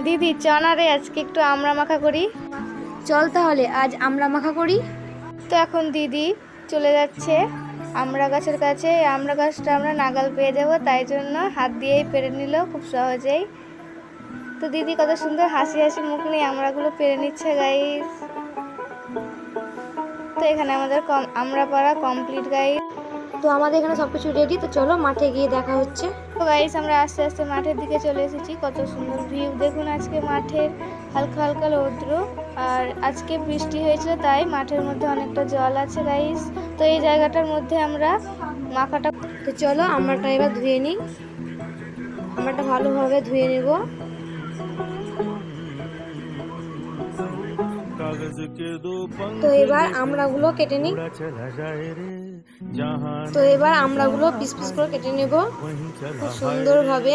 দিদি চনা রে আজকে একটু আমড়া মাখা করি। চল তাহলে আজ আমড়া মাখা করি। তো এখন দিদি চলে যাচ্ছে আমড়া গাছের কাছে। আমড়া গাছটা আমরা নাগাল পেয়ে যাব, তাই জন্য হাত দিয়েই পেরে নিল খুব সহজেই। তো দিদি কত সুন্দর হাসি হাসি মুখ নিয়ে আমড়াগুলো পেরে নিচ্ছে গাইস। তো এখানে আমাদের আমড়া পাড়া কমপ্লিট গাইস। তো আমাদের এখানে সবকিছু রেডি, তো চলো মাঠে গিয়ে দেখা হচ্ছে। তো গাইস আমরা আস্তে আস্তে মাঠের দিকে চলে এসেছি। কত সুন্দর ভিউ দেখুন, আজকে মাঠের হালকা হালকা রৌদ্র, আর আজকে বৃষ্টি হয়েছিল তাই মাঠের মধ্যে অনেকটা জল আছে গাইস। তো এই জায়গাটার মধ্যে আমরা মাখাটা, তো চলো আমড়াটা এবার ধুয়ে নিই। আমড়াটা ভালোভাবে ধুয়ে নেব। তো এবার আমড়াগুলো কেটে নিই। তো এবার আমড়াগুলো পিস পিস করে কেটে নেব খুব সুন্দরভাবে।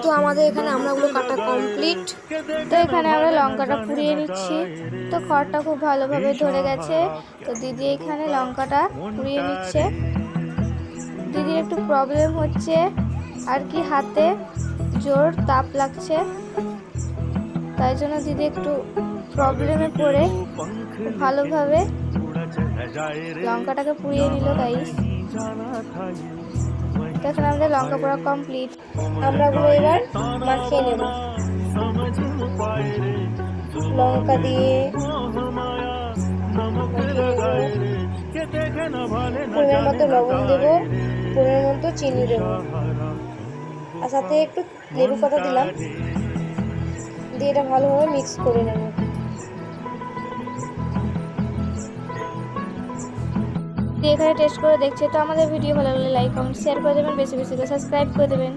তো আমাদের এখানে আমড়াগুলো কাটা কমপ্লিট। তো এখানে আমরা লঙ্কাটা পুড়িয়ে নিচ্ছি। তো খড়টা খুব ভালোভাবে ধরে গেছে, তো দিদি এখানে লঙ্কাটা পুড়িয়ে নিচ্ছে। দিদির একটু প্রবলেম হচ্ছে আর কি, হাতে জোর তাপ লাগছে, তাই জন্য দিদি একটু প্রবলেমে পড়ে ভালোভাবে লঙ্কাটাকে পুড়িয়ে নিল গাইস। এখন আমাদের লঙ্কা পোড়া কমপ্লিট। আমড়াগুলো এবার মাখিয়ে নেব লঙ্কা দিয়ে। পরিমাণ মতো লবণ দেবো, পরিমাণ মতো চিনি দেবো, আর সাথে একটু লেবু পাতা দিলাম, দিয়ে এটা ভালোভাবে মিক্স করে নেব। এখানে টেস্ট করে দেখছে। তো আমাদের ভিডিও ভালো লাগলে লাইক কমেন্ট শেয়ার করে দেবেন, বেশি বেশি করে সাবস্ক্রাইব করে দেবেন।